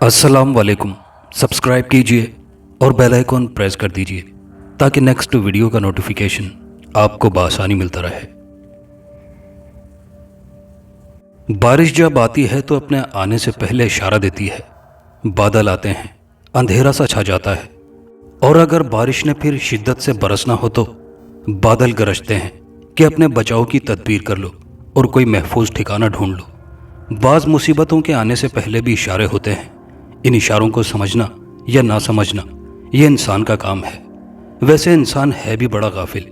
अस्सलाम वालेकुम। सब्सक्राइब कीजिए और बेल आइकॉन प्रेस कर दीजिए ताकि नेक्स्ट वीडियो का नोटिफिकेशन आपको बआसानी मिलता रहे। बारिश जब आती है तो अपने आने से पहले इशारा देती है। बादल आते हैं, अंधेरा सा छा जाता है, और अगर बारिश ने फिर शिद्दत से बरसना हो तो बादल गरजते हैं कि अपने बचाव की तदबीर कर लो और कोई महफूज ठिकाना ढूंढ लो। बाज़ मुसीबतों के आने से पहले भी इशारे होते हैं। इन इशारों को समझना या ना समझना ये इंसान का काम है। वैसे इंसान है भी बड़ा गाफिल,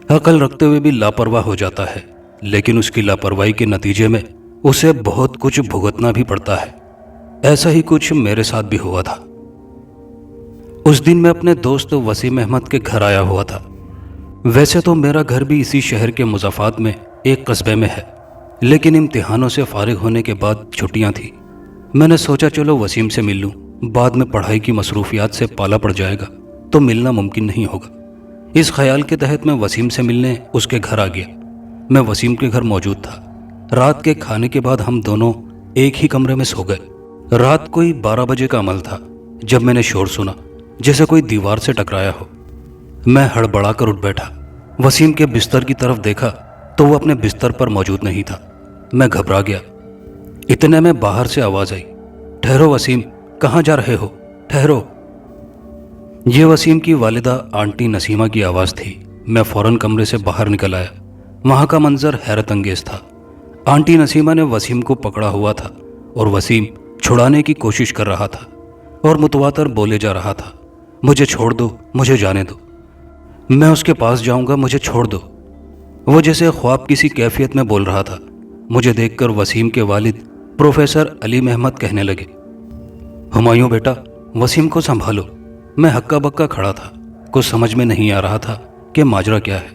अकल रखते हुए भी लापरवाह हो जाता है, लेकिन उसकी लापरवाही के नतीजे में उसे बहुत कुछ भुगतना भी पड़ता है। ऐसा ही कुछ मेरे साथ भी हुआ था। उस दिन मैं अपने दोस्त वसीम अहमद के घर आया हुआ था। वैसे तो मेरा घर भी इसी शहर के मुज़फ़्फ़रात में एक कस्बे में है, लेकिन इम्तिहानों से फारिग होने के बाद छुट्टियां थी। मैंने सोचा चलो वसीम से मिल लूं, बाद में पढ़ाई की मसरूफियात से पाला पड़ जाएगा तो मिलना मुमकिन नहीं होगा। इस ख्याल के तहत मैं वसीम से मिलने उसके घर आ गया। मैं वसीम के घर मौजूद था। रात के खाने के बाद हम दोनों एक ही कमरे में सो गए। रात कोई 12 बजे का अमल था जब मैंने शोर सुना जैसे कोई दीवार से टकराया हो। मैं हड़बड़ा कर उठ बैठा। वसीम के बिस्तर की तरफ देखा तो वो अपने बिस्तर पर मौजूद नहीं था। मैं घबरा गया। इतने में बाहर से आवाज आई, ठहरो वसीम, कहाँ जा रहे हो, ठहरो। ये वसीम की वालिदा आंटी नसीमा की आवाज़ थी। मैं फ़ौरन कमरे से बाहर निकल आया। वहाँ का मंजर हैरत अंगेज था। आंटी नसीमा ने वसीम को पकड़ा हुआ था और वसीम छुड़ाने की कोशिश कर रहा था और मुतवातर बोले जा रहा था, मुझे छोड़ दो, मुझे जाने दो, मैं उसके पास जाऊंगा, मुझे छोड़ दो। वो जैसे ख्वाब किसी कैफियत में बोल रहा था। मुझे देखकर वसीम के वालिद प्रोफेसर अलीम अहमद कहने लगे, हुमायूं बेटा, वसीम को संभालो। मैं हक्का बक्का खड़ा था। कुछ समझ में नहीं आ रहा था कि माजरा क्या है।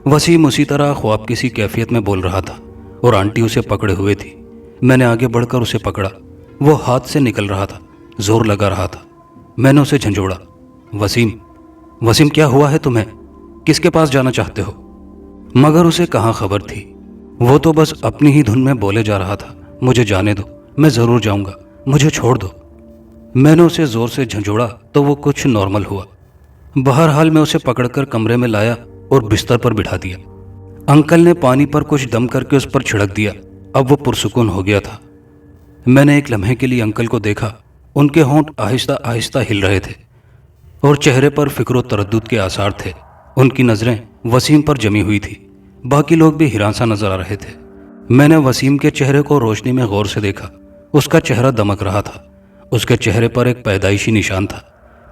वसीम उसी तरह ख्वाब किसी कैफियत में बोल रहा था और आंटी उसे पकड़े हुए थी। मैंने आगे बढ़कर उसे पकड़ा। वो हाथ से निकल रहा था, जोर लगा रहा था। मैंने उसे झंझोड़ा, वसीम, वसीम क्या हुआ है तुम्हें, किसके पास जाना चाहते हो? मगर उसे कहाँ खबर थी। वो तो बस अपनी ही धुन में बोले जा रहा था, मुझे जाने दो, मैं ज़रूर जाऊंगा, मुझे छोड़ दो। मैंने उसे ज़ोर से झंझोड़ा तो वो कुछ नॉर्मल हुआ। बहरहाल मैं उसे पकड़कर कमरे में लाया और बिस्तर पर बिठा दिया। अंकल ने पानी पर कुछ दम करके उस पर छिड़क दिया। अब वो पुरसुकून हो गया था। मैंने एक लम्हे के लिए अंकल को देखा। उनके होंठ आहिस्ता आहिस्ता हिल रहे थे और चेहरे पर फिक्र तरद्दुद के आसार थे। उनकी नज़रें वसीम पर जमी हुई थी। बाकी लोग भी हैरान सा नजर आ रहे थे। मैंने वसीम के चेहरे को रोशनी में गौर से देखा। उसका चेहरा दमक रहा था। उसके चेहरे पर एक पैदाइशी निशान था।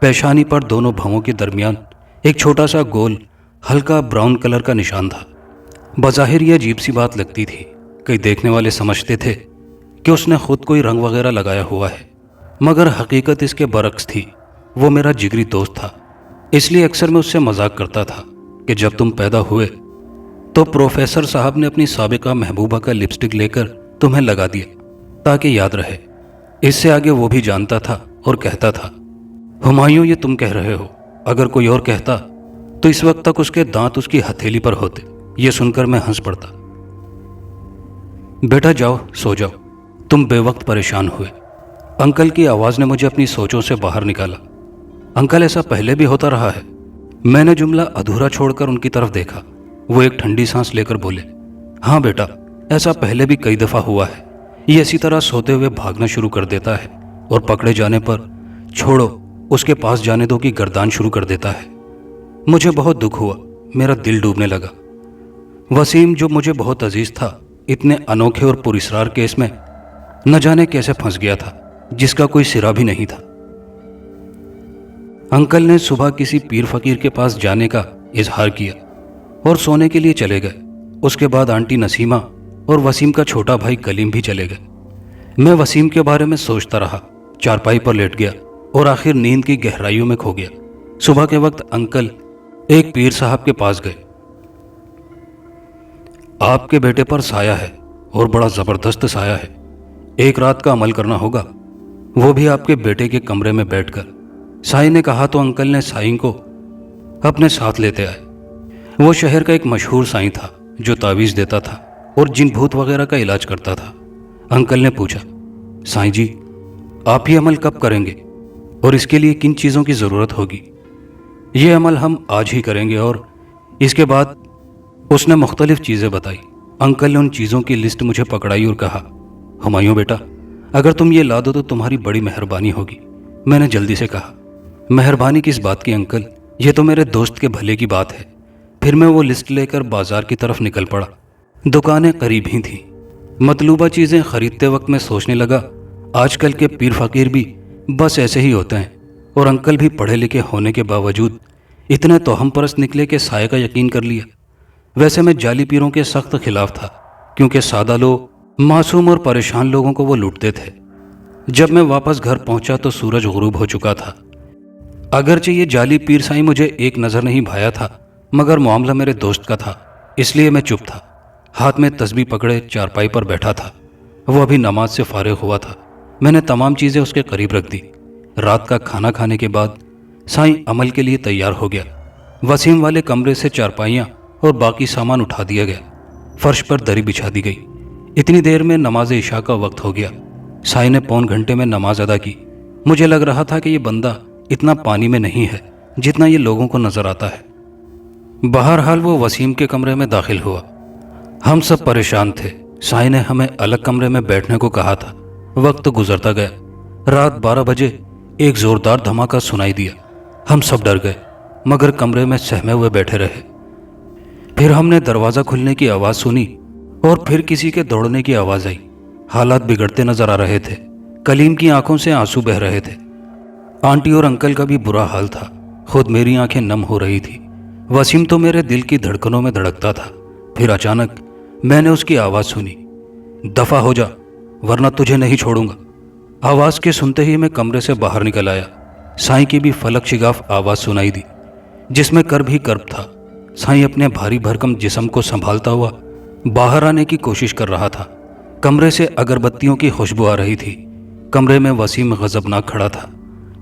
पेशानी पर दोनों भौंहों के दरमियान एक छोटा सा गोल हल्का ब्राउन कलर का निशान था। बज़ाहिर ये अजीब सी बात लगती थी। कई देखने वाले समझते थे कि उसने खुद कोई रंग वगैरह लगाया हुआ है, मगर हकीकत इसके बरक्स थी। वो मेरा जिगरी दोस्त था, इसलिए अक्सर मैं उससे मजाक करता था कि जब तुम पैदा हुए तो प्रोफेसर साहब ने अपनी साबिका महबूबा का लिपस्टिक लेकर तुम्हें लगा दिया ताकि याद रहे। इससे आगे वो भी जानता था और कहता था, हुमायूं ये तुम कह रहे हो, अगर कोई और कहता तो इस वक्त तक उसके दांत उसकी हथेली पर होते। ये सुनकर मैं हंस पड़ता। बेटा जाओ, सो जाओ, तुम बेवक्त परेशान हुए। अंकल की आवाज़ ने मुझे अपनी सोचों से बाहर निकाला। अंकल ऐसा पहले भी होता रहा है? मैंने जुमला अधूरा छोड़कर उनकी तरफ देखा। वो एक ठंडी सांस लेकर बोले, हाँ बेटा, ऐसा पहले भी कई दफ़ा हुआ है। ये इसी तरह सोते हुए भागना शुरू कर देता है और पकड़े जाने पर छोड़ो, उसके पास जाने दो की गर्दान शुरू कर देता है। मुझे बहुत दुख हुआ, मेरा दिल डूबने लगा। वसीम जो मुझे बहुत अजीज था, इतने अनोखे और पुरस्रार केस में न जाने कैसे फंस गया था जिसका कोई सिरा भी नहीं था। अंकल ने सुबह किसी पीर फकीर के पास जाने का इजहार किया और सोने के लिए चले गए। उसके बाद आंटी नसीमा और वसीम का छोटा भाई कलीम भी चले गए। मैं वसीम के बारे में सोचता रहा, चारपाई पर लेट गया और आखिर नींद की गहराइयों में खो गया। सुबह के वक्त अंकल एक पीर साहब के पास गए। आपके बेटे पर साया है और बड़ा जबरदस्त साया है। एक रात का अमल करना होगा, वो भी आपके बेटे के कमरे में बैठकर। साईं ने कहा तो अंकल ने साईं को अपने साथ लेते आए। वो शहर का एक मशहूर साईं था जो तावीज़ देता था और जिन भूत वगैरह का इलाज करता था। अंकल ने पूछा, साईं जी आप ये अमल कब करेंगे और इसके लिए किन चीज़ों की ज़रूरत होगी? ये अमल हम आज ही करेंगे। और इसके बाद उसने मुख्तलिफ चीज़ें बताई। अंकल ने उन चीज़ों की लिस्ट मुझे पकड़ाई और कहा, हुमायूं बेटा, अगर तुम ये ला दो तो तुम्हारी बड़ी मेहरबानी होगी। मैंने जल्दी से कहा, मेहरबानी किस बात की अंकल, ये तो मेरे दोस्त के भले की बात है। फिर मैं वो लिस्ट लेकर बाजार की तरफ निकल पड़ा। दुकानें करीब ही थीं। मतलूबा चीज़ें खरीदते वक्त मैं सोचने लगा, आजकल के पीर फकीर भी बस ऐसे ही होते हैं, और अंकल भी पढ़े लिखे होने के बावजूद इतने तोहम परस्त निकले कि साये का यकीन कर लिया। वैसे मैं जाली पीरों के सख्त खिलाफ था, क्योंकि सादा लोग, मासूम और परेशान लोगों को वो लूटते थे। जब मैं वापस घर पहुंचा तो सूरज गुरूब हो चुका था। अगरचे ये जाली पीर साईं मुझे एक नज़र नहीं भाया था, मगर मामला मेरे दोस्त का था, इसलिए मैं चुप था। हाथ में तस्बीह पकड़े चारपाई पर बैठा था। वो अभी नमाज से फारिग हुआ था। मैंने तमाम चीज़ें उसके करीब रख दी। रात का खाना खाने के बाद साईं अमल के लिए तैयार हो गया। वसीम वाले कमरे से चारपाइयाँ और बाकी सामान उठा दिया गया। फर्श पर दरी बिछा दी गई। इतनी देर में नमाज इशा का वक्त हो गया। साईं ने पौन घंटे में नमाज अदा की। मुझे लग रहा था कि ये बंदा इतना पानी में नहीं है जितना ये लोगों को नजर आता है। बहरहाल वो वसीम के कमरे में दाखिल हुआ। हम सब परेशान थे। साईं ने हमें अलग कमरे में बैठने को कहा था। वक्त गुजरता गया। रात 12 बजे एक जोरदार धमाका सुनाई दिया। हम सब डर गए, मगर कमरे में सहमे हुए बैठे रहे। फिर हमने दरवाज़ा खुलने की आवाज़ सुनी और फिर किसी के दौड़ने की आवाज़ आई। हालात बिगड़ते नजर आ रहे थे। कलीम की आंखों से आंसू बह रहे थे। आंटी और अंकल का भी बुरा हाल था। खुद मेरी आंखें नम हो रही थी। वसीम तो मेरे दिल की धड़कनों में धड़कता था। फिर अचानक मैंने उसकी आवाज़ सुनी, दफ़ा हो जा वरना तुझे नहीं छोड़ूंगा। आवाज़ के सुनते ही मैं कमरे से बाहर निकल आया। साईं की भी फलक शिगाफ आवाज़ सुनाई दी, जिसमें कर्ब ही कर्ब था। साईं अपने भारी भरकम जिस्म को संभालता हुआ बाहर आने की कोशिश कर रहा था। कमरे से अगरबत्तियों की खुशबू आ रही थी। कमरे में वसीम गजबनाक खड़ा था।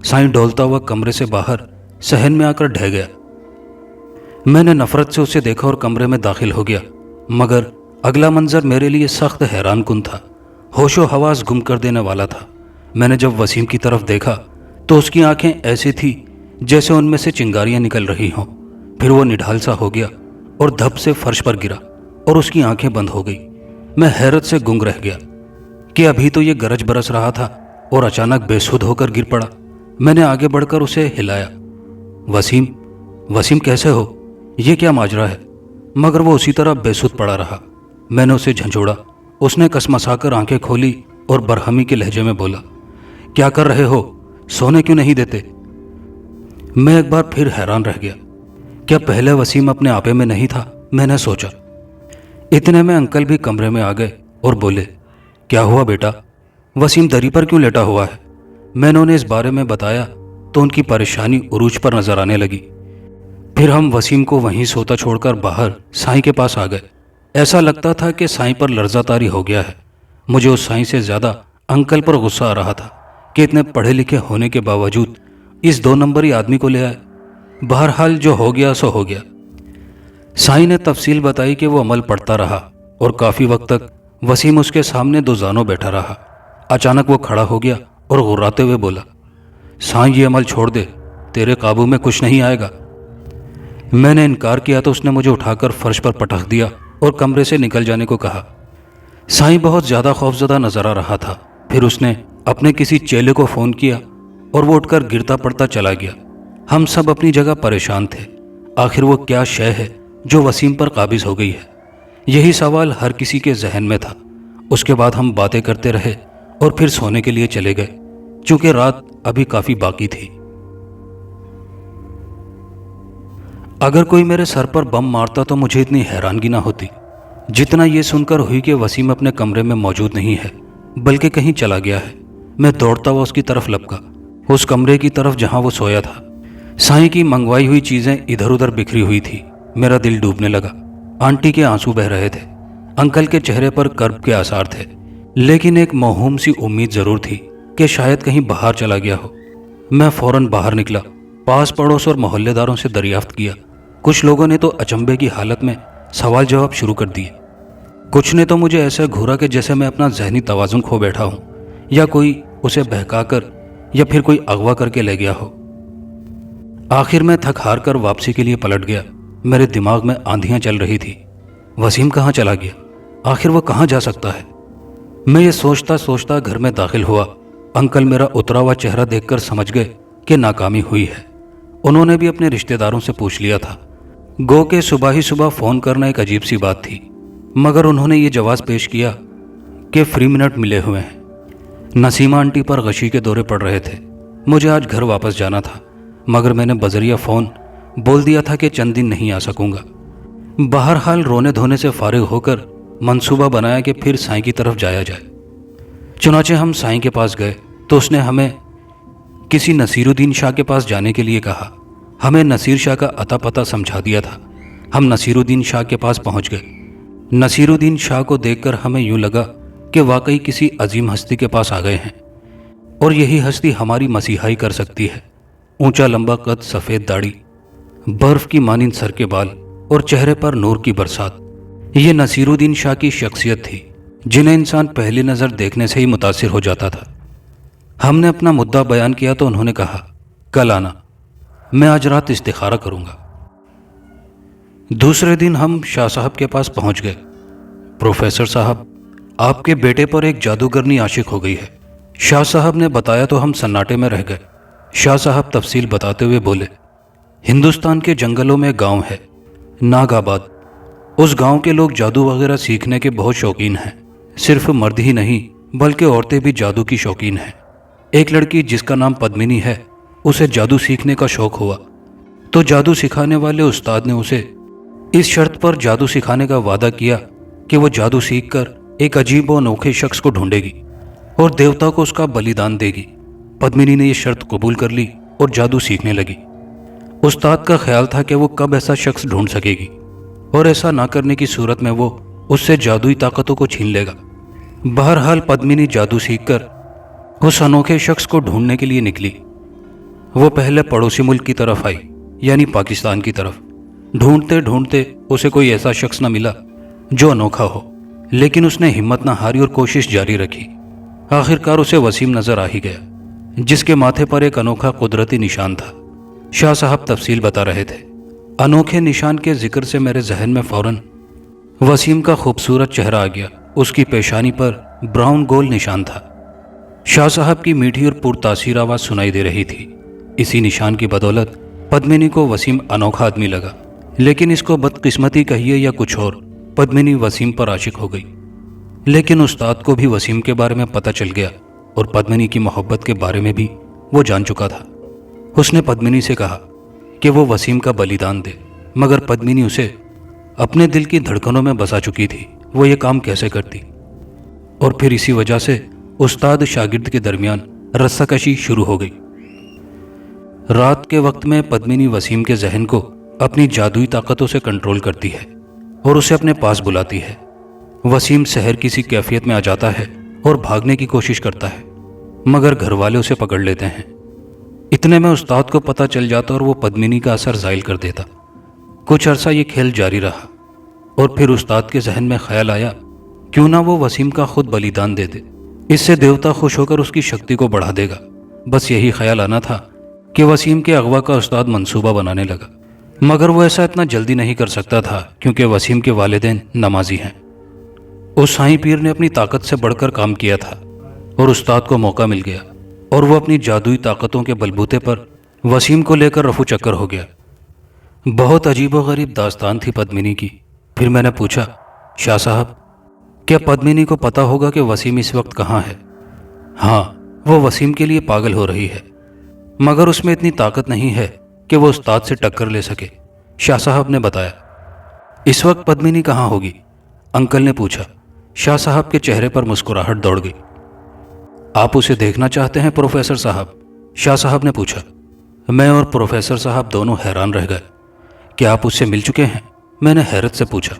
साईं डोलता हुआ कमरे से बाहर सहन में आकर ढह गया। मैंने नफरत से उसे देखा और कमरे में दाखिल हो गया, मगर अगला मंजर मेरे लिए सख्त हैरान कुन था। होशो हवास गुम कर देने वाला था। मैंने जब वसीम की तरफ देखा तो उसकी आंखें ऐसी थी जैसे उनमें से चिंगारियां निकल रही हों। फिर वो निढाल सा हो गया और धप से फर्श पर गिरा और उसकी आंखें बंद हो गई। मैं हैरत से गुंग रह गया कि अभी तो ये गरज बरस रहा था और अचानक बेसुध होकर गिर पड़ा। मैंने आगे बढ़कर उसे हिलाया, वसीम, वसीम कैसे हो, ये क्या माजरा है? मगर वो उसी तरह बेसुध पड़ा रहा। मैंने उसे झंझोड़ा। उसने कसमसाकर आंखें खोली और बरहमी के लहजे में बोला, क्या कर रहे हो, सोने क्यों नहीं देते? मैं एक बार फिर हैरान रह गया। क्या पहले वसीम अपने आपे में नहीं था? मैंने सोचा। इतने में अंकल भी कमरे में आ गए और बोले, क्या हुआ बेटा, वसीम दरी पर क्यों लेटा हुआ है? मैंने उन्हें इस बारे में बताया तो उनकी परेशानी उरूज पर नजर आने लगी। फिर हम वसीम को वहीं सोता छोड़कर बाहर साईं के पास आ गए। ऐसा लगता था कि साईं पर लर्जातारी हो गया है। मुझे उस साईं से ज़्यादा अंकल पर गुस्सा आ रहा था कि इतने पढ़े लिखे होने के बावजूद इस 2 नंबरी आदमी को ले आए। बहरहाल जो हो गया सो हो गया। साईं ने तफसील बताई कि वो अमल पढ़ता रहा और काफ़ी वक्त तक वसीम उसके सामने 2 जानों बैठा रहा। अचानक वो खड़ा हो गया और गुर्राते हुए बोला, साईं ये अमल छोड़ दे, तेरे काबू में कुछ नहीं आएगा। मैंने इनकार किया तो उसने मुझे उठाकर फर्श पर पटक दिया और कमरे से निकल जाने को कहा। साईं बहुत ज़्यादा खौफजदा नजर आ रहा था। फिर उसने अपने किसी चेले को फ़ोन किया और वो उठकर गिरता पड़ता चला गया। हम सब अपनी जगह परेशान थे। आखिर वो क्या शय है जो वसीम पर काबिज हो गई है? यही सवाल हर किसी के जहन में था। उसके बाद हम बातें करते रहे और फिर सोने के लिए चले गए, चूंकि रात अभी काफ़ी बाकी थी। अगर कोई मेरे सर पर बम मारता तो मुझे इतनी हैरानगी ना होती जितना ये सुनकर हुई कि वसीम अपने कमरे में मौजूद नहीं है, बल्कि कहीं चला गया है। मैं दौड़ता हुआ उसकी तरफ लपका, उस कमरे की तरफ जहां वो सोया था। साईं की मंगवाई हुई चीज़ें इधर उधर बिखरी हुई थी। मेरा दिल डूबने लगा। आंटी के आंसू बह रहे थे। अंकल के चेहरे पर कर्ब के आसार थे, लेकिन एक मौहूम सी उम्मीद ज़रूर थी कि शायद कहीं बाहर चला गया हो। मैं फौरन बाहर निकला। पास पड़ोस और मोहल्लेदारों से दरियाफ्त किया। कुछ लोगों ने तो अचंभे की हालत में सवाल जवाब शुरू कर दिए। कुछ ने तो मुझे ऐसे घूरा कि जैसे मैं अपना जहनी तवाज़ुन खो बैठा हूँ या कोई उसे बहकाकर या फिर कोई अगवा करके ले गया हो। आखिर मैं थक हार कर वापसी के लिए पलट गया। मेरे दिमाग में आंधियां चल रही थी। वसीम कहाँ चला गया? आखिर वो कहाँ जा सकता है? मैं ये सोचता सोचता घर में दाखिल हुआ। अंकल मेरा उतरा हुआ चेहरा देखकर समझ गए कि नाकामी हुई है। उन्होंने भी अपने रिश्तेदारों से पूछ लिया था। गो के सुबह ही सुबह फ़ोन करना एक अजीब सी बात थी, मगर उन्होंने ये जवाब पेश किया कि फ्री मिनट मिले हुए हैं। नसीमा आंटी पर गशी के दौरे पड़ रहे थे। मुझे आज घर वापस जाना था, मगर मैंने बजरिया फ़ोन बोल दिया था कि चंद दिन नहीं आ सकूंगा। बहरहाल रोने धोने से फारिग होकर मंसूबा बनाया कि फिर साईं की तरफ जाया जाए। चुनाचे हम साईं के पास गए तो उसने हमें किसी नसीरुद्दीन शाह के पास जाने के लिए कहा। हमें नसीर शाह का अता पता समझा दिया था। हम नसीरुद्दीन शाह के पास पहुंच गए। नसीरुद्दीन शाह को देखकर हमें यूं लगा कि वाकई किसी अजीम हस्ती के पास आ गए हैं और यही हस्ती हमारी मसीहाई कर सकती है। ऊंचा लंबा कद, सफ़ेद दाढ़ी, बर्फ की मानिंद सर के बाल और चेहरे पर नूर की बरसात, ये नसीरुद्दीन शाह की शख्सियत थी जिन्हें इंसान पहली नज़र देखने से ही मुतासिर हो जाता था। हमने अपना मुद्दा बयान किया तो उन्होंने कहा, कल आना, मैं आज रात इस्तिखारा करूंगा। दूसरे दिन हम शाह साहब के पास पहुंच गए। प्रोफेसर साहब, आपके बेटे पर एक जादूगरनी आशिक हो गई है, शाह साहब ने बताया तो हम सन्नाटे में रह गए। शाह साहब तफसील बताते हुए बोले, हिंदुस्तान के जंगलों में गांव है नागाबाद। उस गांव के लोग जादू वगैरह सीखने के बहुत शौकीन हैं। सिर्फ मर्द ही नहीं बल्कि औरतें भी जादू की शौकीन हैं। एक लड़की जिसका नाम पद्मिनी है, उसे जादू सीखने का शौक हुआ तो जादू सिखाने वाले उस्ताद ने उसे इस शर्त पर जादू सिखाने का वादा किया कि वो जादू सीखकर एक अजीब और अनोखे शख्स को ढूंढेगी और देवता को उसका बलिदान देगी। पद्मिनी ने यह शर्त कबूल कर ली और जादू सीखने लगी। उस्ताद का ख्याल था कि वो कब ऐसा शख्स ढूंढ सकेगी और ऐसा ना करने की सूरत में वो उससे जादुई ताकतों को छीन लेगा। बहरहाल पद्मिनी जादू सीखकर उस अनोखे शख्स को ढूंढने के लिए निकली। वो पहले पड़ोसी मुल्क की तरफ आई, यानी पाकिस्तान की तरफ। ढूंढते ढूंढते उसे कोई ऐसा शख्स न मिला जो अनोखा हो, लेकिन उसने हिम्मत न हारी और कोशिश जारी रखी। आखिरकार उसे वसीम नजर आ ही गया, जिसके माथे पर एक अनोखा कुदरती निशान था। शाह साहब तफसील बता रहे थे। अनोखे निशान के जिक्र से मेरे जहन में फौरन वसीम का खूबसूरत चेहरा आ गया। उसकी पेशानी पर ब्राउन गोल निशान था। शाह साहब की मीठी और पुरतासीर आवाज़ सुनाई दे रही थी। इसी निशान की बदौलत पद्मिनी को वसीम अनोखा आदमी लगा, लेकिन इसको बदकिस्मती कहिए या कुछ और, पद्मिनी वसीम पर आशिक हो गई। लेकिन उस्ताद को भी वसीम के बारे में पता चल गया और पद्मिनी की मोहब्बत के बारे में भी वो जान चुका था। उसने पद्मिनी से कहा कि वो वसीम का बलिदान दे, मगर पद्मिनी उसे अपने दिल की धड़कनों में बसा चुकी थी। वो ये काम कैसे करती? और फिर इसी वजह से उस्ताद शागिर्द के दरमियान रस्साकशी शुरू हो गई। रात के वक्त में पद्मिनी वसीम के जहन को अपनी जादुई ताकतों से कंट्रोल करती है और उसे अपने पास बुलाती है। वसीम सहर किसी कैफियत में आ जाता है और भागने की कोशिश करता है, मगर घर वाले उसे पकड़ लेते हैं। इतने में उस्ताद को पता चल जाता और वो पद्मिनी का असर ज़ाइल कर देता। कुछ अरसा ये खेल जारी रहा और फिर उस्ताद के जहन में ख्याल आया, क्यों ना वो वसीम का खुद बलिदान दे दे, इससे देवता खुश होकर उसकी शक्ति को बढ़ा देगा। बस यही ख्याल आना था कि वसीम के अगवा का उस्ताद मंसूबा बनाने लगा, मगर वो ऐसा इतना जल्दी नहीं कर सकता था क्योंकि वसीम के वालिदैन नमाजी हैं। उस साईं पीर ने अपनी ताकत से बढ़कर काम किया था और उस्ताद को मौका मिल गया और वो अपनी जादुई ताकतों के बलबूते पर वसीम को लेकर रफू चक्कर हो गया। बहुत अजीब व गरीब दास्तान थी पद्मिनी की। फिर मैंने पूछा, शाह साहब, क्या पद्मिनी को पता होगा कि वसीम इस वक्त कहाँ है? हाँ, वो वसीम के लिए पागल हो रही है, मगर उसमें इतनी ताकत नहीं है कि वो उस्ताद से टक्कर ले सके, शाह साहब ने बताया। इस वक्त पद्मिनी कहाँ होगी? अंकल ने पूछा। शाह साहब के चेहरे पर मुस्कुराहट दौड़ गई। आप उसे देखना चाहते हैं प्रोफेसर साहब? शाह साहब ने पूछा। मैं और प्रोफेसर साहब दोनों हैरान रह गए। क्या आप उससे मिल चुके हैं? मैंने हैरत से पूछा।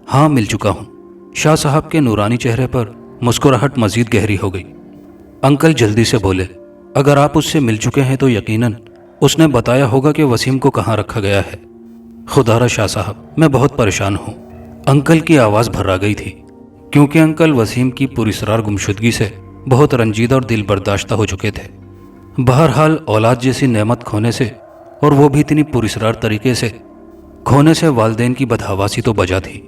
हाँ, मिल चुका हूँ। शाह साहब के नूरानी चेहरे पर मुस्कुराहट मजीद गहरी हो गई। अंकल जल्दी से बोले, अगर आप उससे मिल चुके हैं तो यकीनन उसने बताया होगा कि वसीम को कहाँ रखा गया है। खुदारा शाह साहब, मैं बहुत परेशान हूँ। अंकल की आवाज़ भर्रा गई थी, क्योंकि अंकल वसीम की पुरस्रार गुमशुदगी से बहुत रंजीदा और दिल बर्दाश्ता हो चुके थे। बहरहाल औलाद जैसी नेमत खोने से, और वो भी इतनी पुरस्रार तरीके से खोने से, वालदेन की बदहवासी तो बजा थी।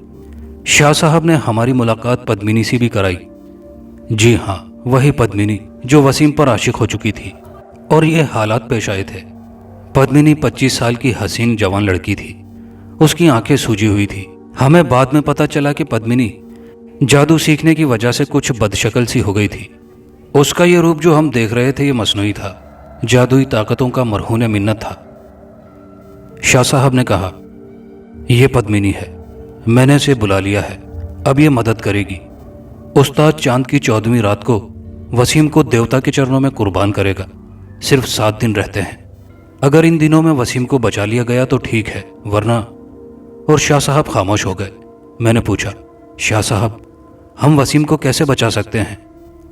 शाह साहब ने हमारी मुलाकात पद्मिनी से भी कराई। जी हाँ, वही पद्मिनी जो वसीम पर आशिक हो चुकी थी, और ये हालात पेश आए थे। पद्मिनी 25 साल की हसीन जवान लड़की थी। उसकी आंखें सूजी हुई थी। हमें बाद में पता चला कि पद्मिनी जादू सीखने की वजह से कुछ बदशक्ल सी हो गई थी। उसका ये रूप जो हम देख रहे थे ये मसनूई था, जादुई ताकतों का मरहून मिन्नत था। शाह साहब ने कहा, यह पद्मिनी है, मैंने इसे बुला लिया है, अब ये मदद करेगी। उस्ताद चांद की 14वीं रात को वसीम को देवता के चरणों में कुर्बान करेगा। सिर्फ 7 दिन रहते हैं। अगर इन दिनों में वसीम को बचा लिया गया तो ठीक है, वरना। और शाह साहब खामोश हो गए। मैंने पूछा, शाह साहब, हम वसीम को कैसे बचा सकते हैं,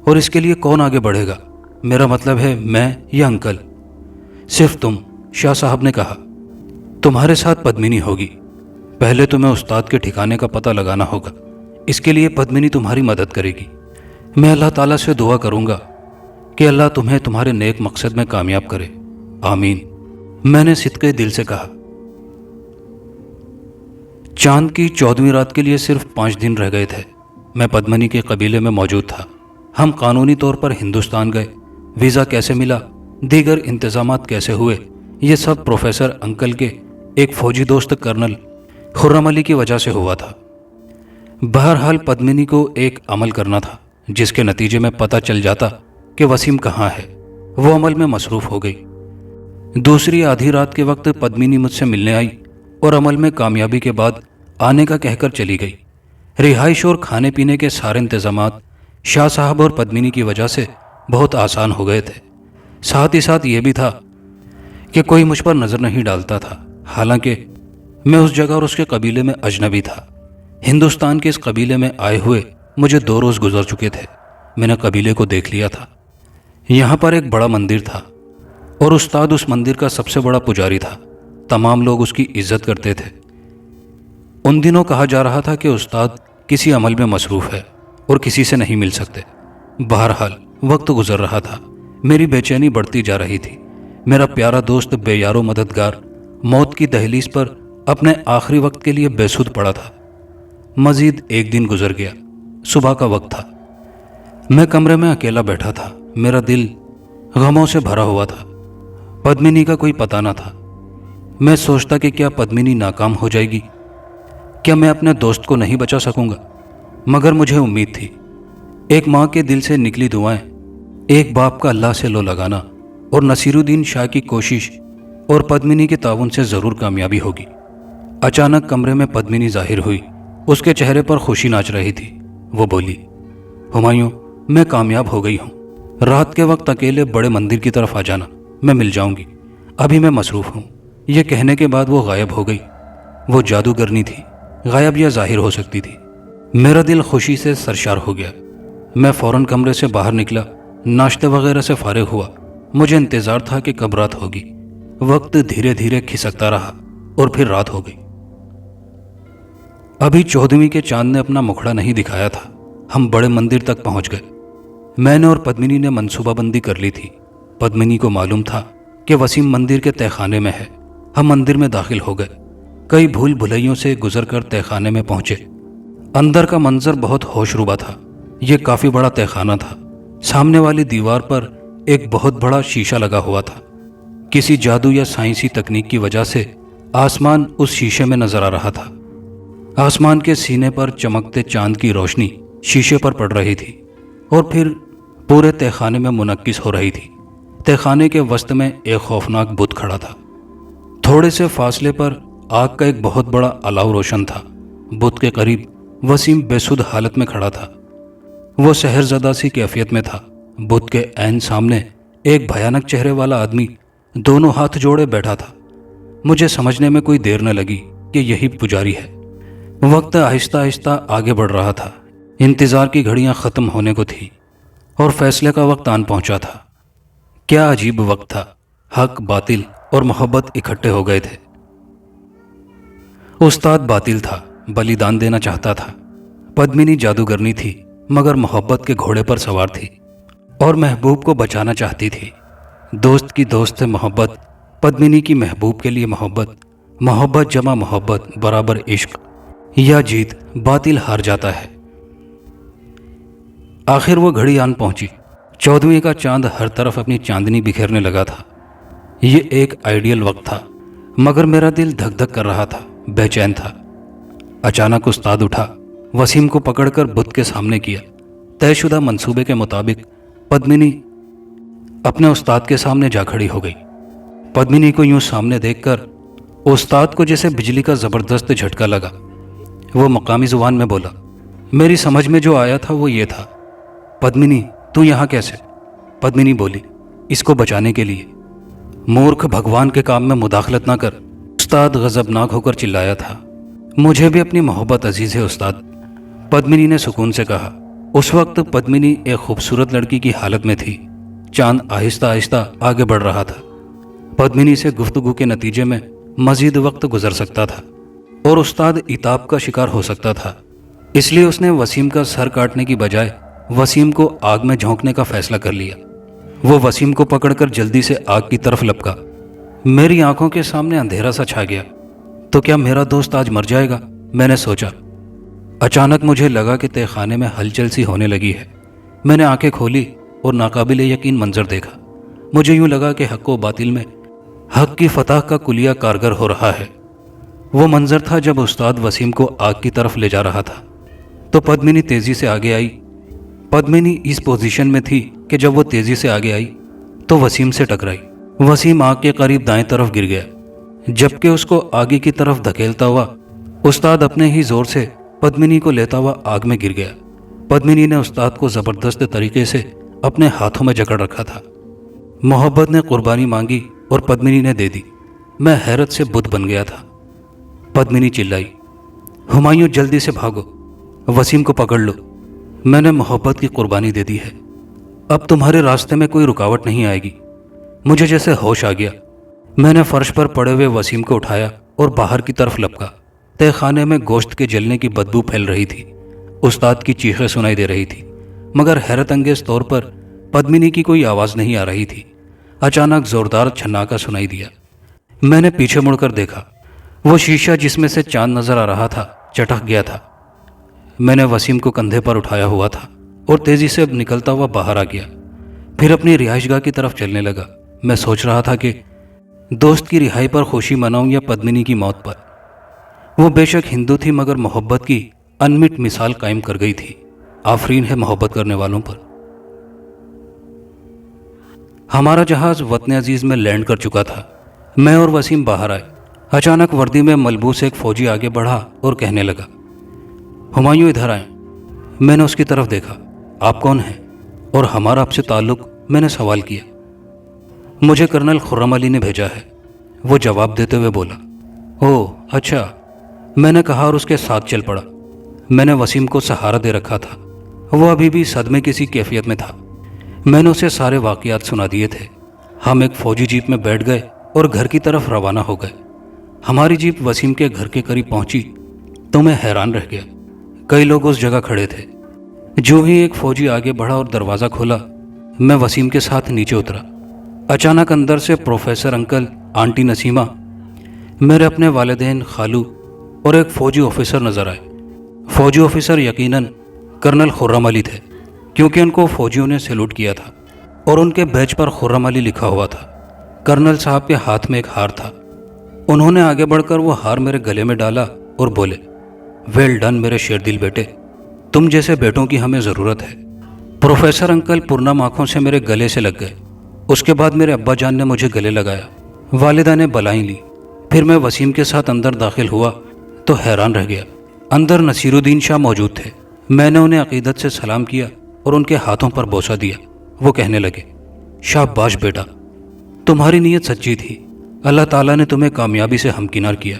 और इसके लिए कौन आगे बढ़ेगा? मेरा मतलब है मैं या अंकल? सिर्फ तुम, शाह साहब ने कहा। तुम्हारे साथ पद्मिनी होगी। पहले तुम्हें उस्ताद के ठिकाने का पता लगाना होगा। इसके लिए पद्मिनी तुम्हारी मदद करेगी। मैं अल्लाह ताला से दुआ करूंगा कि अल्लाह तुम्हें तुम्हारे नेक मकसद में कामयाब करे। आमीन, मैंने सिदके दिल से कहा। चांद की 14वीं रात के लिए सिर्फ 5 दिन रह गए थे। मैं पद्मिनी के कबीले में मौजूद था। हम कानूनी तौर पर हिंदुस्तान गए। वीज़ा कैसे मिला, दीगर इंतजामात कैसे हुए, ये सब प्रोफेसर अंकल के एक फौजी दोस्त कर्नल खुर्रम अली की वजह से हुआ था। बहरहाल पद्मिनी को एक अमल करना था जिसके नतीजे में पता चल जाता कि वसीम कहाँ है। वो अमल में मसरूफ़ हो गई। दूसरी आधी रात के वक्त पद्मिनी मुझसे मिलने आई और अमल में कामयाबी के बाद आने का कहकर चली गई। रिहाइश और खाने पीने के सारे इंतजामात शाह साहब और पद्मिनी की वजह से बहुत आसान हो गए थे। साथ ही साथ ये भी था कि कोई मुझ पर नज़र नहीं डालता था। हालांकि मैं उस जगह और उसके कबीले में अजनबी था। हिंदुस्तान के इस कबीले में आए हुए मुझे 2 रोज़ गुजर चुके थे। मैंने कबीले को देख लिया था। यहाँ पर एक बड़ा मंदिर था और उस्ताद उस मंदिर का सबसे बड़ा पुजारी था। तमाम लोग उसकी इज्जत करते थे। उन दिनों कहा जा रहा था कि उस्ताद किसी अमल में मसरूफ़ है और किसी से नहीं मिल सकते। बहरहाल वक्त गुजर रहा था। मेरी बेचैनी बढ़ती जा रही थी। मेरा प्यारा दोस्त बेयारो मददगार मौत की दहलीज पर अपने आखिरी वक्त के लिए बेसुध पड़ा था। मजीद एक दिन गुजर गया। सुबह का वक्त था। मैं कमरे में अकेला बैठा था। मेरा दिल गमों से भरा हुआ था। पद्मिनी का कोई पता न था। मैं सोचता कि क्या पद्मिनी नाकाम हो जाएगी, क्या मैं अपने दोस्त को नहीं बचा सकूंगा। मगर मुझे उम्मीद थी। एक माँ के दिल से निकली दुआएं, एक बाप का अल्लाह से लो लगाना और नसीरुद्दीन शाह की कोशिश और पद्मिनी के ताउन से ज़रूर कामयाबी होगी। अचानक कमरे में पद्मिनी जाहिर हुई। उसके चेहरे पर खुशी नाच रही थी। वो बोली, हुमायूं, मैं कामयाब हो गई हूँ। रात के वक्त अकेले बड़े मंदिर की तरफ आ जाना, मैं मिल जाऊंगी। अभी मैं मसरूफ़ हूँ। ये कहने के बाद वो गायब हो गई। वो जादूगरनी थी, गायब या जाहिर हो सकती थी। मेरा दिल खुशी से सरशार हो गया। मैं फ़ौरन कमरे से बाहर निकला, नाश्ते वगैरह से फारिग हुआ। मुझे इंतज़ार था कि कब रात होगी। वक्त धीरे धीरे खिसकता रहा और फिर रात हो गई। अभी 14वीं के चांद ने अपना मुखड़ा नहीं दिखाया था। हम बड़े मंदिर तक पहुंच गए। मैंने और पद्मिनी ने मनसूबाबंदी कर ली थी। पद्मिनी को मालूम था कि वसीम मंदिर के तहखाने में है। हम मंदिर में दाखिल हो गए। कई भूल भुलैयों से गुजरकर तहखाने में पहुंचे। अंदर का मंजर बहुत होशरुबा था। यह काफ़ी बड़ा तहखाना था। सामने वाली दीवार पर एक बहुत बड़ा शीशा लगा हुआ था। किसी जादू या साइंसी तकनीक की वजह से आसमान उस शीशे में नजर आ रहा था। आसमान के सीने पर चमकते चांद की रोशनी शीशे पर पड़ रही थी और फिर पूरे तहखाने में मुनक्किस हो रही थी। तहखाने के वस्त में एक खौफनाक बुत खड़ा था। थोड़े से फासले पर आग का एक बहुत बड़ा अलाव रोशन था। बुत के करीब वसीम बेसुध हालत में खड़ा था। वो सहरज़दा सी कैफियत में था। बुत के ऐन सामने एक भयानक चेहरे वाला आदमी दोनों हाथ जोड़े बैठा था। मुझे समझने में कोई देर न लगी कि यही पुजारी है। वक्त आहिस्ता आहिस्ता आगे बढ़ रहा था। इंतज़ार की घड़ियां ख़त्म होने को थी और फैसले का वक्त आन पहुंचा था। क्या अजीब वक्त था। हक, बातिल और मोहब्बत इकट्ठे हो गए थे। उस्ताद बातिल था, बलिदान देना चाहता था। पद्मिनी जादूगरनी थी, मगर मोहब्बत के घोड़े पर सवार थी। اور محبوب کو بچانا چاہتی تھی۔ دوست کی دوست سے محبت، پدمنی کی محبوب کے لیے محبت، محبت جمع محبت برابر عشق، یا جیت باطل ہار جاتا ہے۔ آخر وہ گھڑی آن پہنچی۔ 14ویں کا چاند ہر طرف اپنی چاندنی بکھیرنے لگا تھا۔ یہ ایک آئیڈیل وقت تھا، مگر میرا دل دھک دھک کر رہا تھا، بے چین تھا۔ اچانک استاد اٹھا، وسیم کو پکڑ کر بت کے سامنے کیا۔ طے شدہ منصوبے کے مطابق پدمنی اپنے استاد کے سامنے جا کھڑی ہو گئی۔ پدمنی کو یوں سامنے دیکھ کر استاد کو جیسے بجلی کا زبردست جھٹکا لگا۔ وہ مقامی زبان میں بولا۔ میری سمجھ میں جو آیا تھا وہ یہ تھا، پدمنی تو یہاں کیسے؟ پدمنی بولی، اس کو بچانے کے لیے۔ مورکھ بھگوان کے کام میں مداخلت نہ کر، استاد غضبناک ہو کر چلایا تھا۔ مجھے بھی اپنی محبت عزیز ہے استاد، پدمنی نے سکون سے کہا۔ اس وقت پدمنی ایک خوبصورت لڑکی کی حالت میں تھی۔ چاند آہستہ آہستہ آگے بڑھ رہا تھا۔ پدمنی سے گفتگو کے نتیجے میں مزید وقت گزر سکتا تھا اور استاد عتاب کا شکار ہو سکتا تھا، اس لیے اس نے وسیم کا سر کاٹنے کی بجائے وسیم کو آگ میں جھونکنے کا فیصلہ کر لیا۔ وہ وسیم کو پکڑ کر جلدی سے آگ کی طرف لپکا۔ میری آنکھوں کے سامنے اندھیرا سا چھا گیا۔ تو کیا میرا دوست آج مر جائے گا؟ میں نے سوچا۔ اچانک مجھے لگا کہ تہ خانے میں ہلچل سی ہونے لگی ہے۔ میں نے آنکھیں کھولی اور ناقابل یقین منظر دیکھا۔ مجھے یوں لگا کہ حق و باطل میں حق کی فتح کا کلیہ کارگر ہو رہا ہے۔ وہ منظر تھا جب استاد وسیم کو آگ کی طرف لے جا رہا تھا تو پدمنی تیزی سے آگے آئی۔ پدمنی اس پوزیشن میں تھی کہ جب وہ تیزی سے آگے آئی تو وسیم سے ٹکرائی۔ وسیم آگ کے قریب دائیں طرف گر گیا، جبکہ اس کو آگے کی طرف دھکیلتا ہوا استاد اپنے ہی زور سے پدمنی کو لیتا ہوا آگ میں گر گیا۔ پدمنی نے استاد کو زبردست طریقے سے اپنے ہاتھوں میں جکڑ رکھا تھا۔ محبت نے قربانی مانگی اور پدمنی نے دے دی۔ میں حیرت سے بت بن گیا تھا۔ پدمنی چلائی، ہمایوں جلدی سے بھاگو، وسیم کو پکڑ لو، میں نے محبت کی قربانی دے دی ہے، اب تمہارے راستے میں کوئی رکاوٹ نہیں آئے گی۔ مجھے جیسے ہوش آ گیا۔ میں نے فرش پر پڑے ہوئے وسیم کو اٹھایا اور باہر کی طرف لپکا۔ تہ خانے میں گوشت کے جلنے کی بدبو پھیل رہی تھی۔ استاد کی چیخیں سنائی دے رہی تھی، مگر حیرت انگیز طور پر پدمنی کی کوئی آواز نہیں آ رہی تھی۔ اچانک زوردار چھناکا سنائی دیا۔ میں نے پیچھے مڑ کر دیکھا، وہ شیشہ جس میں سے چاند نظر آ رہا تھا چٹک گیا تھا۔ میں نے وسیم کو کندھے پر اٹھایا ہوا تھا اور تیزی سے نکلتا ہوا باہر آ گیا، پھر اپنی رہائش گاہ کی طرف چلنے لگا۔ میں سوچ رہا تھا کہ دوست کی رہائی پر خوشی مناؤں یا پدمنی کی موت پر۔ وہ بے شک ہندو تھی، مگر محبت کی انمٹ مثال قائم کر گئی تھی۔ آفرین ہے محبت کرنے والوں پر۔ ہمارا جہاز وطن عزیز میں لینڈ کر چکا تھا۔ میں اور وسیم باہر آئے۔ اچانک وردی میں ملبوس ایک فوجی آگے بڑھا اور کہنے لگا، ہمایوں ادھر آئیں۔ میں نے اس کی طرف دیکھا۔ آپ کون ہیں اور ہمارا آپ سے تعلق؟ میں نے سوال کیا۔ مجھے کرنل خرم علی نے بھیجا ہے، وہ جواب دیتے ہوئے بولا۔ اوہ اچھا، میں نے کہا اور اس کے ساتھ چل پڑا۔ میں نے وسیم کو سہارا دے رکھا تھا، وہ ابھی بھی صدمے کسی کیفیت میں تھا۔ میں نے اسے سارے واقعات سنا دیے تھے۔ ہم ایک فوجی جیپ میں بیٹھ گئے اور گھر کی طرف روانہ ہو گئے۔ ہماری جیپ وسیم کے گھر کے قریب پہنچی تو میں حیران رہ گیا۔ کئی لوگ اس جگہ کھڑے تھے۔ جو ہی ایک فوجی آگے بڑھا اور دروازہ کھولا، میں وسیم کے ساتھ نیچے اترا۔ اچانک اندر سے پروفیسر انکل، آنٹی نسیمہ، میرے اپنے والدین، خالو اور ایک فوجی آفیسر نظر آئے۔ فوجی آفیسر یقیناً کرنل خرم علی تھے، کیونکہ ان کو فوجیوں نے سیلوٹ کیا تھا اور ان کے بیج پر خرم علی لکھا ہوا تھا۔ کرنل صاحب کے ہاتھ میں ایک ہار تھا۔ انہوں نے آگے بڑھ کر وہ ہار میرے گلے میں ڈالا اور بولے، ویل ڈن میرے شیر دل بیٹے، تم جیسے بیٹوں کی ہمیں ضرورت ہے۔ پروفیسر انکل پرنم آنکھوں سے میرے گلے سے لگ گئے۔ اس کے بعد میرے ابا جان نے مجھے گلے لگایا، والدہ نے بلائیں لی۔ پھر میں وسیم کے ساتھ اندر داخل ہوا تو حیران رہ گیا۔ اندر نصیر الدین شاہ موجود تھے۔ میں نے انہیں عقیدت سے سلام کیا اور ان کے ہاتھوں پر بوسہ دیا۔ وہ کہنے لگے، شاباش بیٹا، تمہاری نیت سچی تھی، اللہ تعالیٰ نے تمہیں کامیابی سے ہمکنار کیا۔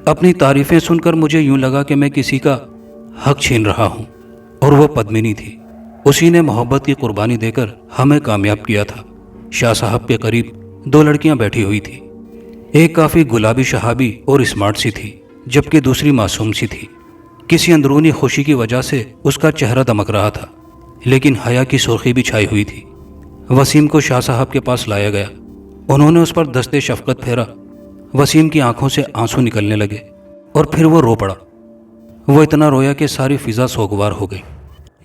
اپنی تعریفیں سن کر مجھے یوں لگا کہ میں کسی کا حق چھین رہا ہوں، اور وہ پدمنی تھی۔ اسی نے محبت کی قربانی دے کر ہمیں کامیاب کیا تھا۔ شاہ صاحب کے قریب 2 لڑکیاں بیٹھی ہوئی تھی۔ ایک کافی گلابی شہابی اور اسمارٹ سی تھی، جبکہ دوسری معصوم سی تھی۔ کسی اندرونی خوشی کی وجہ سے اس کا چہرہ دمک رہا تھا۔ لیکن حیا کی سرخی بھی چھائی ہوئی تھی۔ وسیم کو شاہ صاحب کے پاس لایا گیا۔ انہوں نے اس پر دستے شفقت پھیرا۔ وسیم کی آنکھوں سے آنسو نکلنے لگے اور پھر وہ رو پڑا۔ وہ اتنا رویا کہ ساری فضا سوگوار ہو گئی۔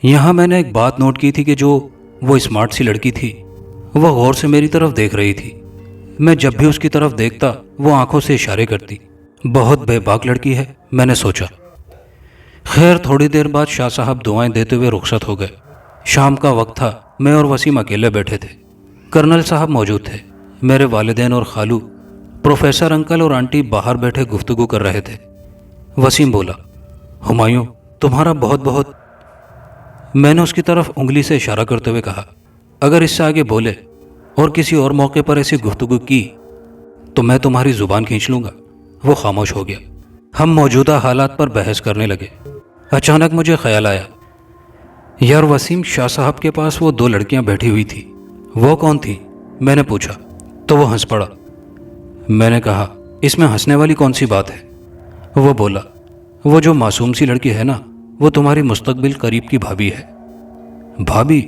یہاں میں نے ایک بات نوٹ کی تھی کہ جو وہ اسمارٹ سی لڑکی تھی وہ غور سے میری طرف دیکھ رہی تھی۔ میں جب بھی اس کی طرف دیکھتا وہ آنکھوں سے اشارے کرتی۔ بہت بے باک لڑکی ہے، میں نے سوچا۔ خیر تھوڑی دیر بعد شاہ صاحب دعائیں دیتے ہوئے رخصت ہو گئے۔ شام کا وقت تھا، میں اور وسیم اکیلے بیٹھے تھے۔ کرنل صاحب موجود تھے۔ میرے والدین اور خالو، پروفیسر انکل اور آنٹی باہر بیٹھے گفتگو کر رہے تھے۔ وسیم بولا، ہمایوں تمہارا بہت بہت۔ میں نے اس کی طرف انگلی سے اشارہ کرتے ہوئے کہا، اگر اس سے آگے بولے اور کسی اور موقع پر ایسی گفتگو کی تو میں تمہاری زبان کھینچ لوں گا۔ وہ خاموش ہو گیا۔ ہم موجودہ حالات پر بحث کرنے لگے۔ اچانک مجھے خیال آیا، یار وسیم، شاہ صاحب کے پاس وہ 2 لڑکیاں بیٹھی ہوئی تھی، وہ کون تھی؟ میں نے پوچھا تو وہ ہنس پڑا۔ میں نے کہا، اس میں ہنسنے والی کون سی بات ہے؟ وہ بولا، وہ جو معصوم سی لڑکی ہے نا، وہ تمہاری مستقبل قریب کی بھابھی ہے۔ بھابھی؟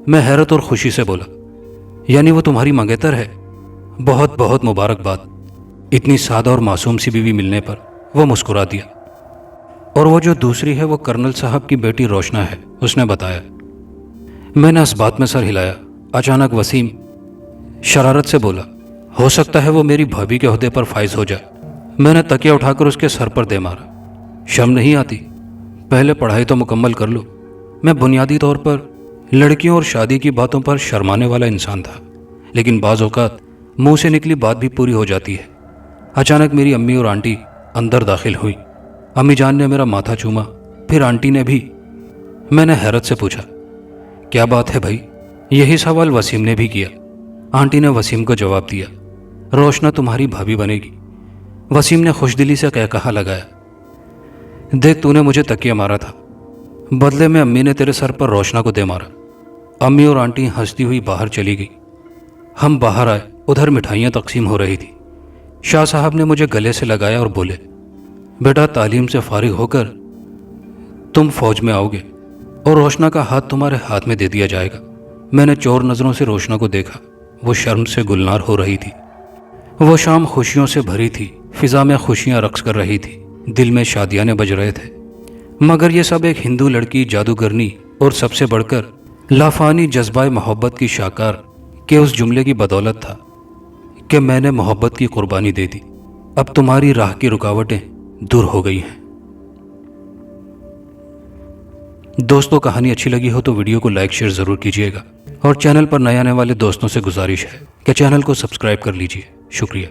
میں حیرت اور خوشی سے بولا، یعنی وہ تمہاری منگیتر ہے؟ بہت بہت مبارکباد۔ اتنی سادہ اور معصوم سی بیوی ملنے پر وہ مسکرا دیا۔ اور وہ جو دوسری ہے وہ کرنل صاحب کی بیٹی روشنا ہے، اس نے بتایا۔ میں نے اس بات میں سر ہلایا۔ اچانک وسیم شرارت سے بولا، ہو سکتا ہے وہ میری بھابھی کے عہدے پر فائز ہو جائے۔ میں نے تکیہ اٹھا کر اس کے سر پر دے مارا۔ شرم نہیں آتی؟ پہلے پڑھائی تو مکمل کر لو۔ میں بنیادی طور پر لڑکیوں اور شادی کی باتوں پر شرمانے والا انسان تھا، لیکن بعض اوقات منہ سے نکلی بات بھی پوری ہو جاتی ہے۔ اچانک میری امی اور آنٹی اندر داخل ہوئی۔ امی جان نے میرا ماتھا چوما، پھر آنٹی نے بھی۔ میں نے حیرت سے پوچھا، کیا بات ہے بھائی؟ یہی سوال وسیم نے بھی کیا۔ آنٹی نے وسیم کو جواب دیا، روشنا تمہاری بھابھی بنے گی۔ وسیم نے خوش دلی سے کہا لگایا، دیکھ تو نے مجھے تکیہ مارا تھا، بدلے میں امی نے تیرے سر پر روشنا کو دے مارا۔ امی اور آنٹی ہنستی ہوئی باہر چلی گئی۔ ہم باہر آئے، ادھر مٹھائیاں تقسیم ہو رہی تھی۔ شاہ صاحب نے مجھے گلے سے لگایا اور بولے، بیٹا تعلیم سے فارغ ہو کر تم فوج میں آؤ گے اور روشنا کا ہاتھ تمہارے ہاتھ میں دے دیا جائے گا۔ میں نے چور نظروں سے روشنا کو دیکھا، وہ شرم سے گلنار ہو رہی تھی۔ وہ شام خوشیوں سے بھری تھی، فضا میں خوشیاں رقص کر رہی تھی، دل میں شادیانے بج رہے تھے۔ مگر یہ سب ایک ہندو لڑکی جادوگرنی اور سب سے بڑھ کر لافانی جذبہ محبت کی شاکار کے اس جملے کی بدولت تھا کہ میں نے محبت کی قربانی دے دی، اب تمہاری راہ کی رکاوٹیں دور ہو گئی ہیں۔ دوستو، کہانی اچھی لگی ہو تو ویڈیو کو لائک شیئر ضرور کیجیے گا، اور چینل پر نئے آنے والے دوستوں سے گزارش ہے کہ چینل کو سبسکرائب کر لیجیے۔ شکریہ۔